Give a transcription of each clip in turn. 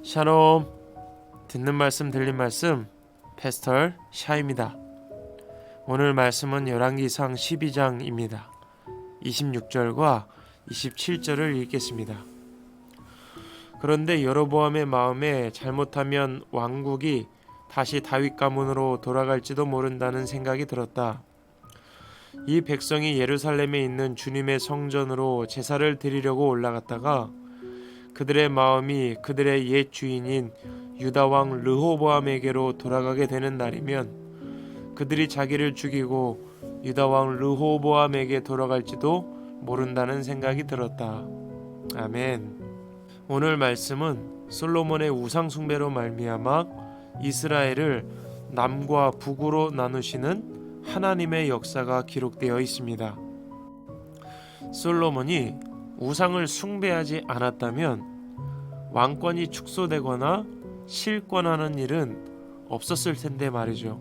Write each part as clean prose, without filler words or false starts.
샬롬. 듣는 말씀 들린 말씀 패스터 샤입니다. 오늘 말씀은 열왕기상 12장입니다. 26절과 27절을 읽겠습니다. 그런데 여로보암의 마음에 잘못하면 왕국이 다시 다윗 가문으로 돌아갈지도 모른다는 생각이 들었다. 이 백성이 예루살렘에 있는 주님의 성전으로 제사를 드리려고 올라갔다가 그들의 마음이 그들의 옛 주인인 유다왕 르호보암에게로 돌아가게 되는 날이면 그들이 자기를 죽이고 유다왕 르호보암에게 돌아갈지도 모른다는 생각이 들었다. 아멘. 오늘 말씀은 솔로몬의 우상 숭배로 말미암아 이스라엘을 남과 북으로 나누시는 하나님의 역사가 기록되어 있습니다. 솔로몬이 우상을 숭배하지 않았다면 왕권이 축소되거나 실권하는 일은 없었을 텐데 말이죠.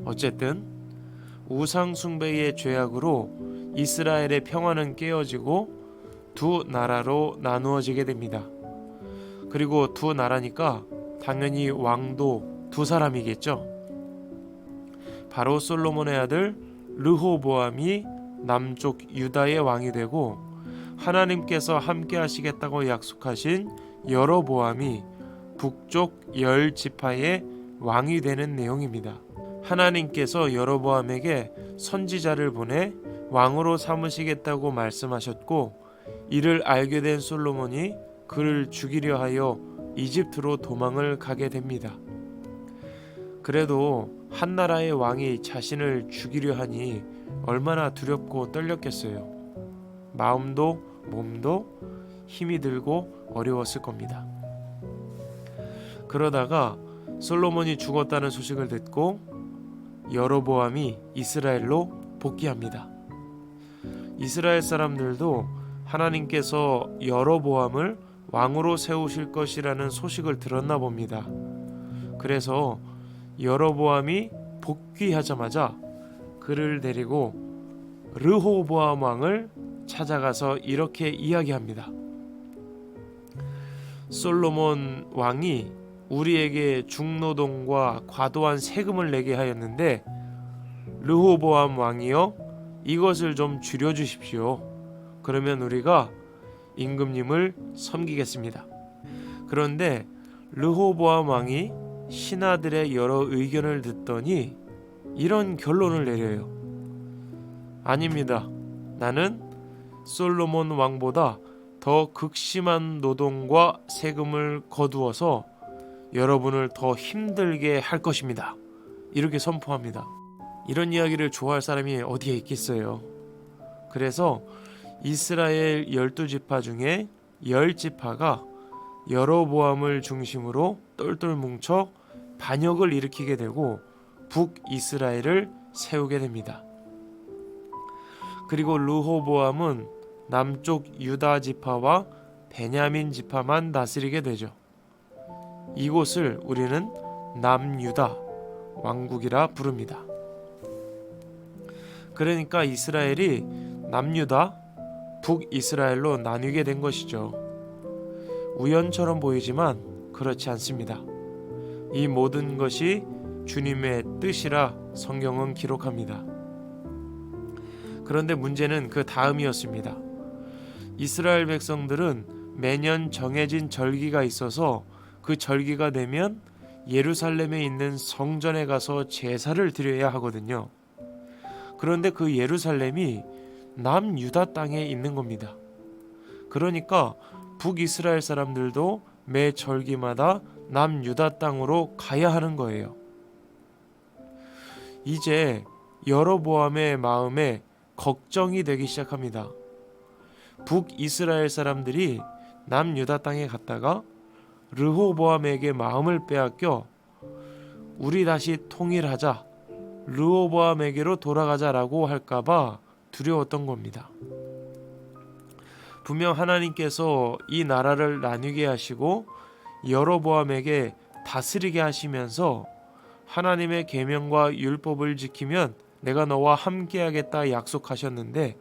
어쨌든 우상 숭배의 죄악으로 이스라엘의 평화는 깨어지고 두 나라로 나누어지게 됩니다. 그리고 두 나라니까 당연히 왕도 두 사람이겠죠. 바로 솔로몬의 아들 르호보암이 남쪽 유다의 왕이 되고 하나님께서 함께 하시겠다고 약속하신 여로보암이 북쪽 10지파의 왕이 되는 내용입니다. 하나님께서 여로보암에게 선지자를 보내 왕으로 삼으시겠다고 말씀하셨고 이를 알게 된 솔로몬이 그를 죽이려 하여 이집트로 도망을 가게 됩니다. 그래도 한 나라의 왕이 자신을 죽이려 하니 얼마나 두렵고 떨렸겠어요. 마음도 몸도 힘이 들고 어려웠을 겁니다. 그러다가 솔로몬이 죽었다는 소식을 듣고 여로보암이 이스라엘로 복귀합니다. 이스라엘 사람들도 하나님께서 여로보암을 왕으로 세우실 것이라는 소식을 들었나 봅니다. 그래서 여로보암이 복귀하자마자 그를 데리고 르호보암 왕을 찾아가서 이렇게 이야기합니다. 솔로몬 왕이 우리에게 중노동과 과도한 세금을 내게 하였는데 르호보암 왕이여 이것을 좀 줄여주십시오. 그러면 우리가 임금님을 섬기겠습니다. 그런데 르호보암 왕이 신하들의 여러 의견을 듣더니 이런 결론을 내려요. 아닙니다. 나는 솔로몬 왕보다 더 극심한 노동과 세금을 거두어서 여러분을 더 힘들게 할 것입니다. 이렇게 선포합니다. 이런 이야기를 좋아할 사람이 어디에 있겠어요. 그래서 이스라엘 12지파 중에 10지파가 여로보암을 중심으로 똘똘 뭉쳐 반역을 일으키게 되고 북이스라엘을 세우게 됩니다. 그리고 르호보암은 남쪽 유다 지파와 베냐민 지파만 다스리게 되죠. 이곳을 우리는 남유다 왕국이라 부릅니다. 그러니까 이스라엘이 남유다, 북이스라엘로 나뉘게 된 것이죠. 우연처럼 보이지만 그렇지 않습니다. 이 모든 것이 주님의 뜻이라 성경은 기록합니다. 그런데 문제는 그 다음이었습니다. 이스라엘 백성들은 매년 정해진 절기가 있어서 그 절기가 되면 예루살렘에 있는 성전에 가서 제사를 드려야 하거든요. 그런데 그 예루살렘이 남유다 땅에 있는 겁니다. 그러니까 북이스라엘 사람들도 매 절기마다 남유다 땅으로 가야 하는 거예요. 이제 여로보암의 마음에 걱정이 되기 시작합니다. 북이스라엘 사람들이 남유다 땅에 갔다가 르호보암에게 마음을 빼앗겨 우리 다시 통일하자, 르호보암에게로 돌아가자라고 할까봐 두려웠던 겁니다. 분명 하나님께서 이 나라를 나뉘게 하시고 여로보암에게 다스리게 하시면서 하나님의 계명과 율법을 지키면 내가 너와 함께하겠다 약속하셨는데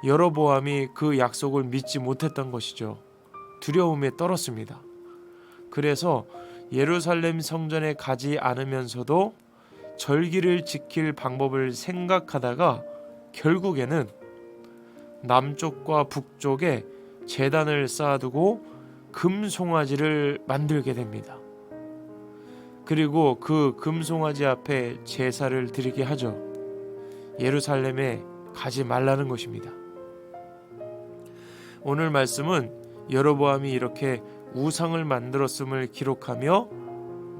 여로보암이 그 약속을 믿지 못했던 것이죠. 두려움에 떨었습니다. 그래서 예루살렘 성전에 가지 않으면서도 절기를 지킬 방법을 생각하다가 결국에는 남쪽과 북쪽에 제단을 쌓아두고 금송아지를 만들게 됩니다. 그리고 그 금송아지 앞에 제사를 드리게 하죠. 예루살렘에 가지 말라는 것입니다. 오늘 말씀은 여로보암이 이렇게 우상을 만들었음을 기록하며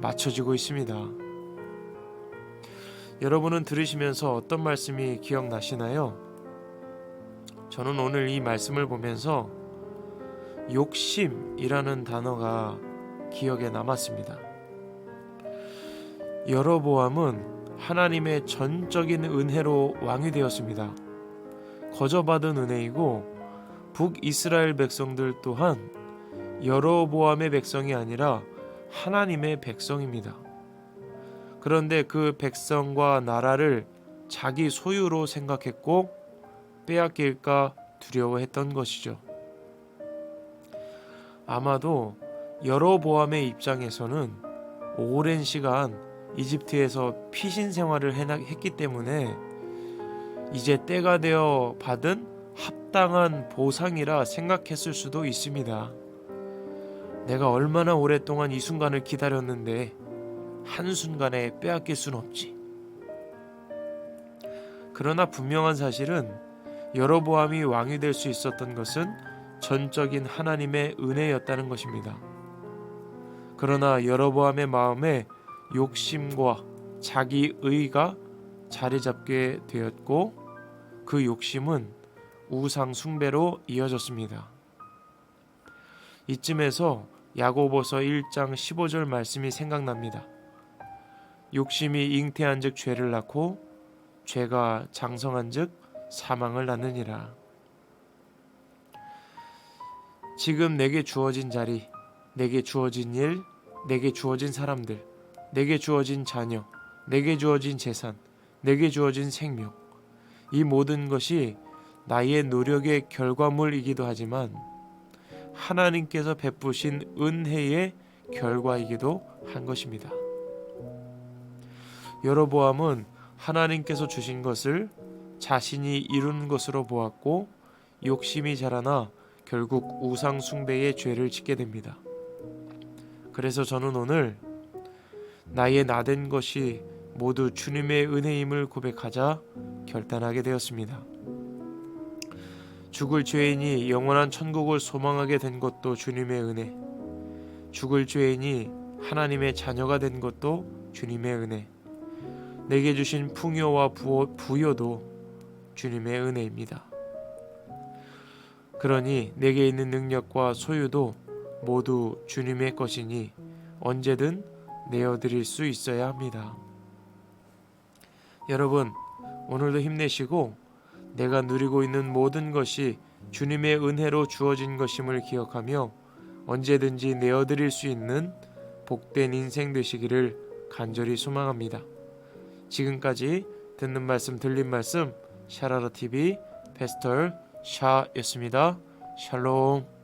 맞춰지고 있습니다. 여러분은 들으시면서 어떤 말씀이 기억나시나요? 저는 오늘 이 말씀을 보면서 욕심이라는 단어가 기억에 남았습니다. 여로보암은 하나님의 전적인 은혜로 왕이 되었습니다. 거저받은 은혜이고 북이스라엘 백성들 또한 여로보암의 백성이 아니라 하나님의 백성입니다. 그런데 그 백성과 나라를 자기 소유로 생각했고 빼앗길까 두려워했던 것이죠. 아마도 여로보암의 입장에서는 오랜 시간 이집트에서 피신 생활을 했기 때문에 이제 때가 되어 받은 합당한 보상이라 생각했을 수도 있습니다. 내가 얼마나 오랫동안 이 순간을 기다렸는데 한순간에 빼앗길 순 없지. 그러나 분명한 사실은 여로보암이 왕이 될 수 있었던 것은 전적인 하나님의 은혜였다는 것입니다. 그러나 여로보암의 마음에 욕심과 자기의가 자리 잡게 되었고 그 욕심은 우상 숭배로 이어졌습니다. 이쯤에서 야고보서 1장 15절 말씀이 생각납니다. 욕심이 잉태한즉 죄를 낳고 죄가 장성한즉 사망을 낳느니라. 지금 내게 주어진 자리, 내게 주어진 일, 내게 주어진 사람들, 내게 주어진 자녀, 내게 주어진 재산, 내게 주어진 생명, 이 모든 것이 나의 노력의 결과물이기도 하지만 하나님께서 베푸신 은혜의 결과이기도 한 것입니다. 여로보암은 하나님께서 주신 것을 자신이 이룬 것으로 보았고 욕심이 자라나 결국 우상 숭배의 죄를 짓게 됩니다. 그래서 저는 오늘 나의 나된 것이 모두 주님의 은혜임을 고백하자 결단하게 되었습니다. 죽을 죄인이 영원한 천국을 소망하게 된 것도 주님의 은혜, 죽을 죄인이 하나님의 자녀가 된 것도 주님의 은혜, 내게 주신 풍요와 부요도 주님의 은혜입니다. 그러니 내게 있는 능력과 소유도 모두 주님의 것이니 언제든 내어드릴 수 있어야 합니다. 여러분, 오늘도 힘내시고 내가 누리고 있는 모든 것이 주님의 은혜로 주어진 것임을 기억하며 언제든지 내어드릴 수 있는 복된 인생 되시기를 간절히 소망합니다. 지금까지 듣는 말씀 들린 말씀 샤라라TV 패스터 샤였습니다. 샬롬.